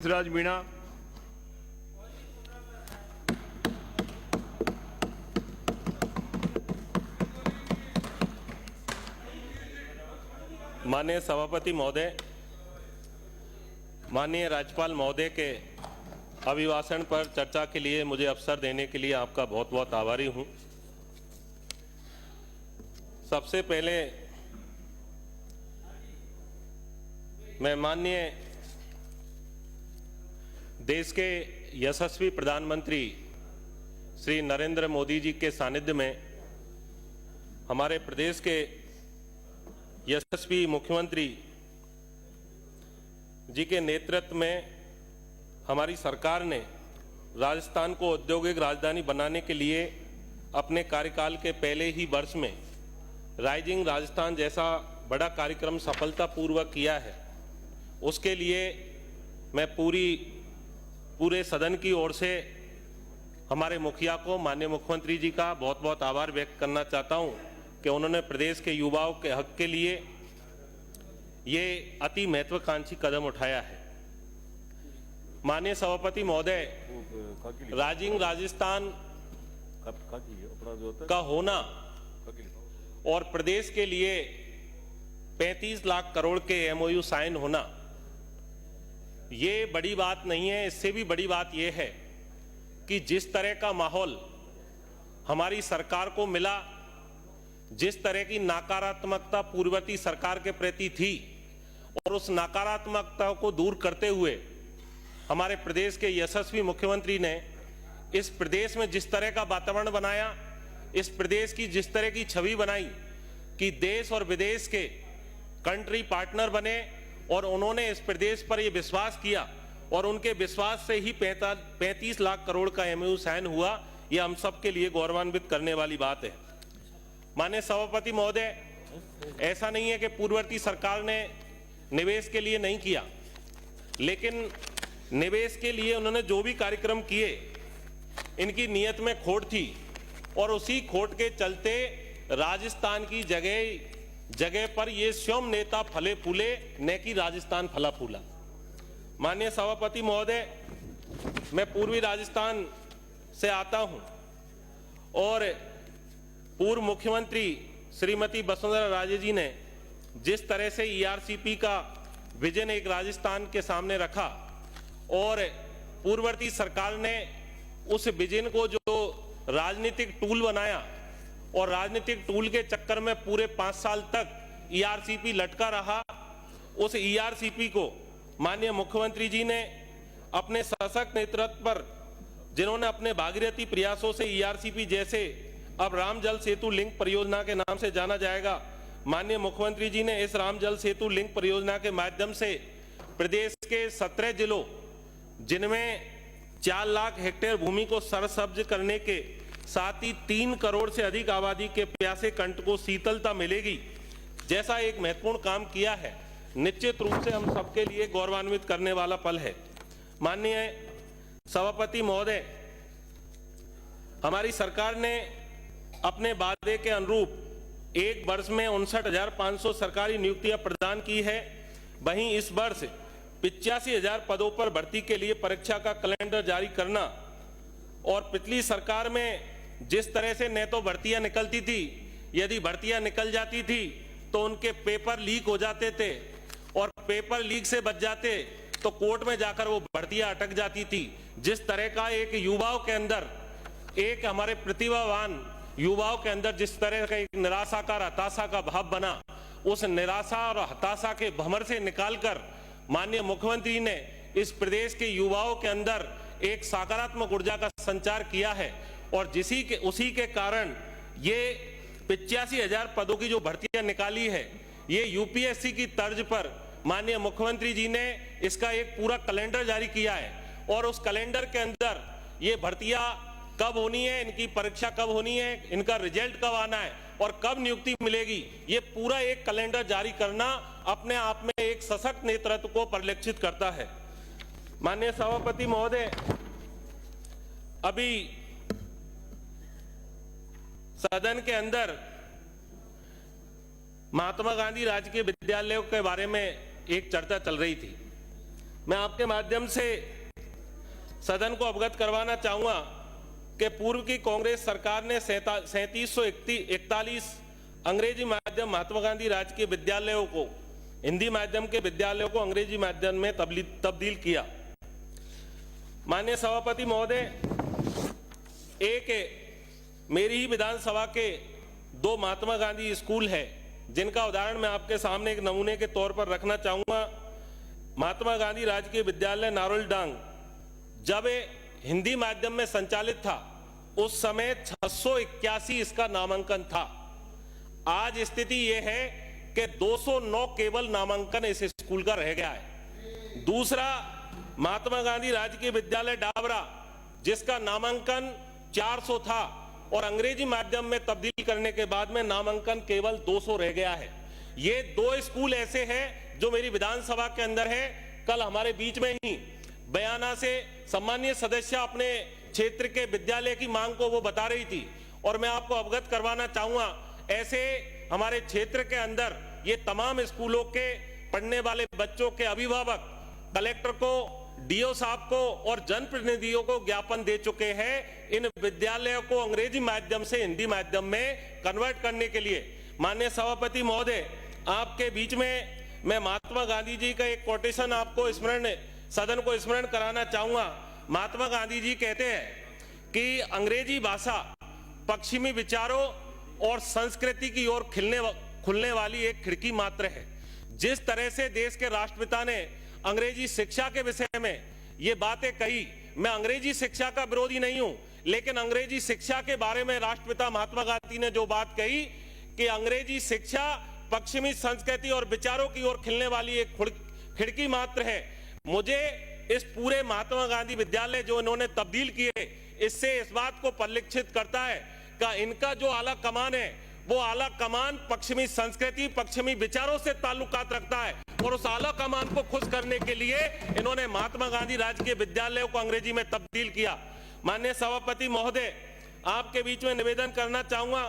राज मीणा। माननीय सभापति महोदय, माननीय राज्यपाल महोदय के अभिभाषण पर चर्चा के लिए मुझे अवसर देने के लिए आपका बहुत बहुत आभारी हूं। सबसे पहले मैं माननीय देश के यशस्वी प्रधानमंत्री श्री नरेंद्र मोदी जी के सानिध्य में हमारे प्रदेश के यशस्वी मुख्यमंत्री जी के नेतृत्व में हमारी सरकार ने राजस्थान को औद्योगिक राजधानी बनाने के लिए अपने कार्यकाल के पहले ही वर्ष में राइजिंग राजस्थान जैसा बड़ा कार्यक्रम सफलतापूर्वक किया है। उसके लिए मैं पूरे सदन की ओर से हमारे मुखिया को, माननीय मुख्यमंत्री जी का बहुत बहुत आभार व्यक्त करना चाहता हूं कि उन्होंने प्रदेश के युवाओं के हक के लिए ये अति महत्वाकांक्षी कदम उठाया है। माननीय सभापति महोदय, राइजिंग राजस्थान का होना और प्रदेश के लिए 35 लाख करोड़ के एमओयू साइन होना ये बड़ी बात नहीं है। इससे भी बड़ी बात यह है कि जिस तरह का माहौल हमारी सरकार को मिला, जिस तरह की नकारात्मकता पूर्ववर्ती सरकार के प्रति थी, और उस नकारात्मकता को दूर करते हुए हमारे प्रदेश के यशस्वी मुख्यमंत्री ने इस प्रदेश में जिस तरह का वातावरण बनाया, इस प्रदेश की जिस तरह की छवि बनाई कि देश और विदेश के कंट्री पार्टनर बने, और उन्होंने इस प्रदेश पर यह विश्वास किया और उनके विश्वास से ही 35 लाख करोड़ का एमओयू साइन हुआ। यह हम सब के लिए गौरवान्वित करने वाली बात है। माननीय सभापति महोदय, ऐसा नहीं है कि पूर्ववर्ती सरकार ने निवेश के लिए नहीं किया, लेकिन निवेश के लिए उन्होंने जो भी कार्यक्रम किए, इनकी नीयत में खोट थी और उसी खोट के चलते राजस्थान की जगह पर ये स्वयं नेता फले फूले, न कि राजस्थान फला फूला। माननीय सभापति महोदय, मैं पूर्वी राजस्थान से आता हूं और पूर्व मुख्यमंत्री श्रीमती वसुंधरा राजे जी ने जिस तरह से ईआरसीपी का विजन एक राजस्थान के सामने रखा और पूर्ववर्ती सरकार ने उस विजन को जो राजनीतिक टूल बनाया, और राजनीतिक टूल के चक्कर में पूरे 5 साल तक ईआरसीपी लटका रहा। उस ईआरसीपी को माननीय मुख्यमंत्री जी ने अपने सशक्त नेतृत्व पर, जिन्होंने अपने भागीरथी प्रयासों से ईआरसीपी जैसे अब राम जल सेतु लिंक परियोजना के नाम से जाना जाएगा, माननीय मुख्यमंत्री जी ने इस राम जल सेतु लिंक परियोजना के माध्यम से प्रदेश के 17 जिलों, जिनमें 4 लाख हेक्टेयर भूमि को सरसब्ज करने के साथ ही 3 करोड़ से अधिक आबादी के प्यासे कंठ को शीतलता मिलेगी, जैसा एक महत्वपूर्ण काम किया है, निश्चित रूप से हम सबके लिए गौरवान्वित करने वाला पल है। माननीय सभापति महोदय, हमारी सरकार ने अपने वादे के अनुरूप एक वर्ष में 59,500 सरकारी नियुक्तियां प्रदान की है। वहीं इस वर्ष 85,000 पदों पर भर्ती के लिए परीक्षा का कैलेंडर जारी करना, और पिछली सरकार में जिस तरह से न तो भर्तियां निकलती थी, यदि भर्तियां निकल जाती थी तो उनके पेपर लीक हो जाते थे, और पेपर लीक से बच जाते तो कोर्ट में जाकर वो भर्तियां अटक जाती थी। जिस तरह का एक युवाओं के अंदर, एक हमारे प्रतिभावान युवाओं के अंदर जिस तरह का एक निराशा का, हताशा का भाव बना, उस निराशा और हताशा के भंवर से निकालकर माननीय मुख्यमंत्री ने इस प्रदेश के युवाओं के अंदर एक सकारात्मक ऊर्जा का संचार किया है, और उसी के कारण ये 85,000 पदों की जो भर्तियां निकाली है, ये यूपीएससी की तर्ज पर माननीय मुख्यमंत्री जी ने इसका एक पूरा कैलेंडर जारी किया है, और उस कैलेंडर के अंदर ये भर्तियां कब होनी है, इनकी परीक्षा कब होनी है, इनका रिजल्ट कब आना है और कब नियुक्ति मिलेगी, ये पूरा एक कैलेंडर जारी करना अपने आप में एक सशक्त नेतृत्व को परिलक्षित करता है। माननीय सभापति महोदय, अभी सदन के अंदर महात्मा गांधी राजकीय विद्यालयों के बारे में एक चर्चा चल रही थी। मैं आपके माध्यम से सदन को अवगत करवाना चाहूंगा कि पूर्व की कांग्रेस सरकार ने 3741 अंग्रेजी माध्यम महात्मा गांधी राजकीय विद्यालयों को, हिंदी माध्यम के विद्यालयों को अंग्रेजी माध्यम में तब्दील किया। माननीय सभापति महोदय, मेरी ही विधानसभा के 2 महात्मा गांधी स्कूल है जिनका उदाहरण मैं आपके सामने एक नमूने के तौर पर रखना चाहूंगा। महात्मा गांधी राजकीय विद्यालय नारोलडांग जब हिंदी माध्यम में संचालित था उस समय 681 इसका नामांकन था। आज स्थिति यह है कि 209 केवल नामांकन इस स्कूल का रह गया है। दूसरा, महात्मा गांधी राजकीय विद्यालय डाबरा जिसका नामांकन 400 था और अंग्रेजी माध्यम में तब्दील करने के बाद में नामांकन केवल 200 रह गया है। ये 2 स्कूल ऐसे हैं जो मेरी विधानसभा के अंदर है। कल हमारे बीच में ही बयाना से सम्मानीय सदस्य अपने क्षेत्र के विद्यालय की मांग को वो बता रही थी और मैं आपको अवगत करवाना चाहूंगा, ऐसे हमारे क्षेत्र के अंदर ये तमाम स्कूलों के पढ़ने वाले बच्चों के अभिभावक कलेक्टर को, डीओ साहब को और जनप्रतिनिधियों को ज्ञापन दे चुके हैं इन विद्यालयों को अंग्रेजी माध्यम से हिंदी माध्यम में कन्वर्ट करने के लिए। माननीय सभापति महोदय, आपके बीच में मैं महात्मा गांधी जी का एक कोटेशन आपको सदन को स्मरण कराना चाहूंगा। महात्मा गांधी जी कहते हैं कि अंग्रेजी भाषा पश्चिमी विचारों और संस्कृति की ओर खुलने वाली एक खिड़की मात्र है। जिस तरह से देश के राष्ट्रपिता ने अंग्रेजी शिक्षा के विषय में ये बातें कही, मैं अंग्रेजी शिक्षा का विरोधी नहीं हूं, लेकिन अंग्रेजी शिक्षा के बारे में राष्ट्रपिता महात्मा गांधी ने जो बात कही कि अंग्रेजी शिक्षा पश्चिमी संस्कृति और विचारों की ओर खिलने वाली एक खिड़की मात्र है। मुझे इस पूरे महात्मा गांधी विद्यालय जो इन्होंने तब्दील किए, इससे इस बात को परिलक्षित करता है कि इनका जो आला कमान है वो आला कमान पश्चिमी संस्कृति, पश्चिमी विचारों से ताल्लुकात रखता है और उस आला कमान को खुश करने के लिए इन्होंने महात्मा गांधी राजकीय विद्यालयों को अंग्रेजी में तब्दील किया। माननीय सभापति महोदय, आपके बीच में निवेदन करना चाहूंगा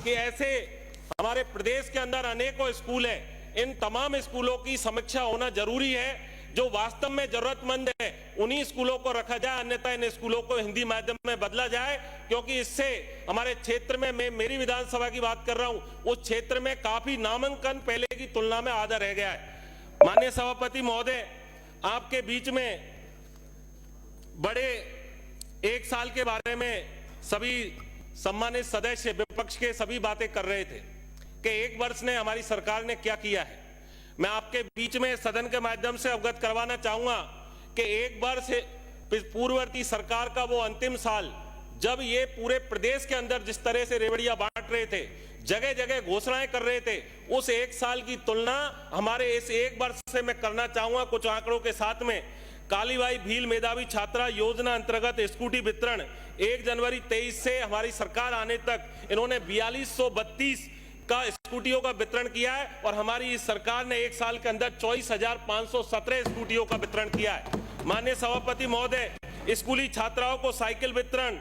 कि ऐसे हमारे प्रदेश के अंदर अनेकों स्कूल हैं, इन तमाम स्कूलों की समीक्षा होना जरूरी है। जो वास्तव में जरूरतमंद है उन्हीं स्कूलों को रखा जाए, अन्यथा इन स्कूलों को हिंदी माध्यम में बदला जाए, क्योंकि इससे हमारे क्षेत्र में, मैं मेरी विधानसभा की बात कर रहा हूं, उस क्षेत्र में काफी नामांकन पहले की तुलना में आधा रह गया है। माननीय सभापति महोदय, आपके बीच में बड़े 1 साल के बारे में सभी सम्मानित सदस्य विपक्ष के सभी बातें कर रहे थे कि 1 वर्ष ने हमारी सरकार ने क्या किया है। मैं आपके बीच में सदन के माध्यम से अवगत करवाना चाहूंगा कि 1 वर्ष पूर्ववर्ती सरकार का वो अंतिम साल, जब ये पूरे प्रदेश के अंदर जिस तरह से रेवड़ियां बांट रहे थे, जगह जगह घोषणाएं कर रहे थे, उस 1 साल की तुलना हमारे इस 1 वर्ष से मैं करना चाहूंगा कुछ आंकड़ों के साथ में। कालीबाई भील मेधावी छात्रा योजना अंतर्गत स्कूटी वितरण 1 जनवरी 23 से हमारी सरकार आने तक इन्होंने 4232 का स्कूटियों का वितरण किया है और हमारी इस सरकार ने 1 साल के अंदर 24,517 स्कूटियों का वितरण किया है। माननीय सभापति महोदय, स्कूली छात्राओं को साइकिल वितरण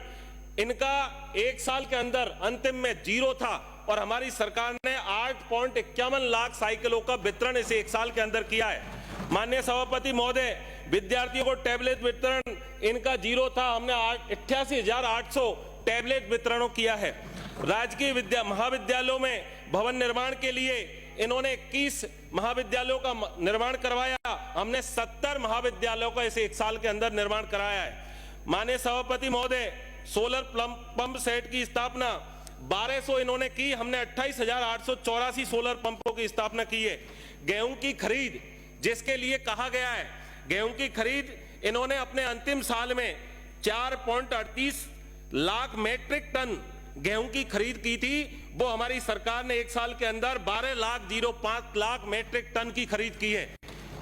इनका 1 साल के अंदर अंतिम में 0 था और हमारी सरकार ने 8.51 लाख साइकिलों का वितरण इस 1 साल के अंदर किया है। माननीय सभापति महोदय, विद्यार्थियों को टैबलेट वितरण इनका 0 था, हमने 88,800 टैबलेट वितरणों किया है। राजकीय महाविद्यालयों में भवन निर्माण के लिए इन्होंने 21 महाविद्यालयों का निर्माण करवाया, हमने 70 महाविद्यालयों का इस 1 साल के अंदर निर्माण कराया है। माननीय सभापति महोदय, सोलर पंप सेट की स्थापना 1200 इन्होंने की, हमने 28,884 सोलर पंपों की स्थापना की है। गेहूं की खरीद जिसके लिए कहा गया है, गेहूं की खरीद इन्होंने अपने अंतिम साल में 4.38 लाख मैट्रिक टन गेहूं की खरीद की थी, वो हमारी सरकार ने 1 साल के अंदर 12,05 लाख मैट्रिक टन की खरीद की है।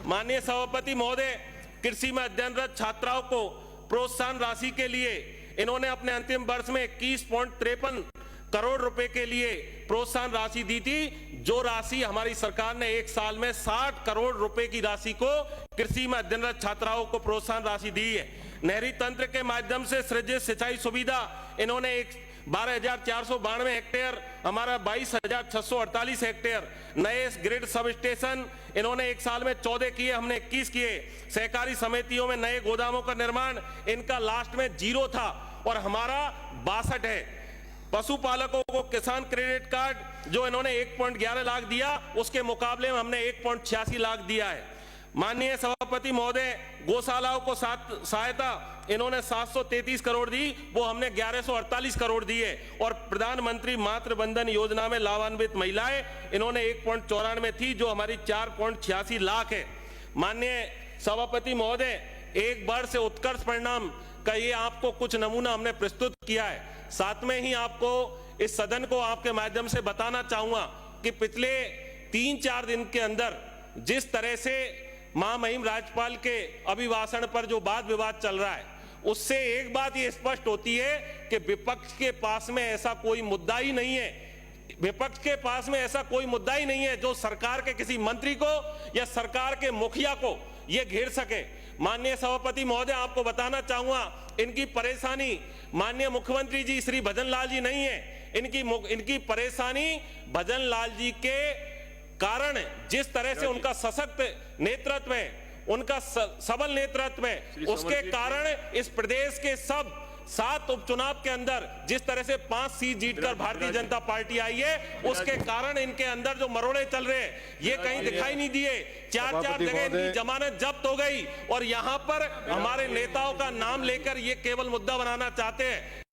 माननीय सभापति महोदय, कृषि में अध्ययनरत छात्राओं को प्रोत्साहन राशि के लिए इन्होंने अपने अंतिम वर्ष में 21.53 करोड़ रुपए के लिए प्रोत्साहन राशि दी थी, जो राशि हमारी सरकार ने 1 साल में 60 करोड़ रुपए की राशि को कृषि में अध्ययनरत छात्राओं को प्रोत्साहन राशि दी है। नहरी तंत्र के माध्यम से सृजित सिंचाई सुविधा इन्होंने 12,492 हेक्टेयर, हमारा 22,648 हेक्टेयर, नए ग्रिड सब स्टेशन इन्होंने एक साल में 14 किए, हमने 21 किए। सहकारी समितियों में नए गोदामों का निर्माण इनका लास्ट में 0 था और हमारा 62 है। पशुपालकों को किसान क्रेडिट कार्ड जो इन्होंने 1.11 लाख दिया, उसके मुकाबले में हमने 1.86 लाख दिया है। माननीय सभापति महोदय, गौशालाओं को सहायता इन्होंने 733 करोड़ दी, वो हमने 1148 करोड़ दिए। और प्रधानमंत्री मातृ वंदन योजना में लाभान्वित महिलाएं इन्होंने 1.94 थी, जो हमारी 4.86 लाख है। माननीय सभापति महोदय, एक बार से उत्कर्ष परिणाम का ये आपको कुछ नमूना हमने प्रस्तुत किया है। साथ में ही आपको इस सदन को आपके माध्यम से बताना चाहूंगा कि पिछले 3-4 दिन के अंदर जिस तरह से महामहिम राज्यपाल के अभिभाषण पर जो वाद विवाद चल रहा है, उससे एक बात ये स्पष्ट होती है कि विपक्ष के पास में ऐसा कोई मुद्दा ही नहीं है। विपक्ष के पास में ऐसा कोई मुद्दा ही नहीं है जो सरकार के किसी मंत्री को या सरकार के मुखिया को ये घेर सके। माननीय सभापति महोदय, आपको बताना चाहूंगा, इनकी परेशानी माननीय मुख्यमंत्री जी श्री भजन लाल जी नहीं है। इनकी परेशानी भजन लाल जी के कारण, जिस तरह से उनका सशक्त नेतृत्व है, उनका सबल नेतृत्व है, उसके कारण इस प्रदेश के सब 7 उपचुनाव के अंदर जिस तरह से 5 सीट जीतकर भारतीय जनता पार्टी आई है, उसके कारण इनके अंदर जो मरोड़े चल रहे हैं ये कहीं दिखाई नहीं दिए। 4-4 जगह इनकी जमानत जब्त हो गई और यहां पर हमारे नेताओं का नाम लेकर ये केवल मुद्दा बनाना चाहते हैं।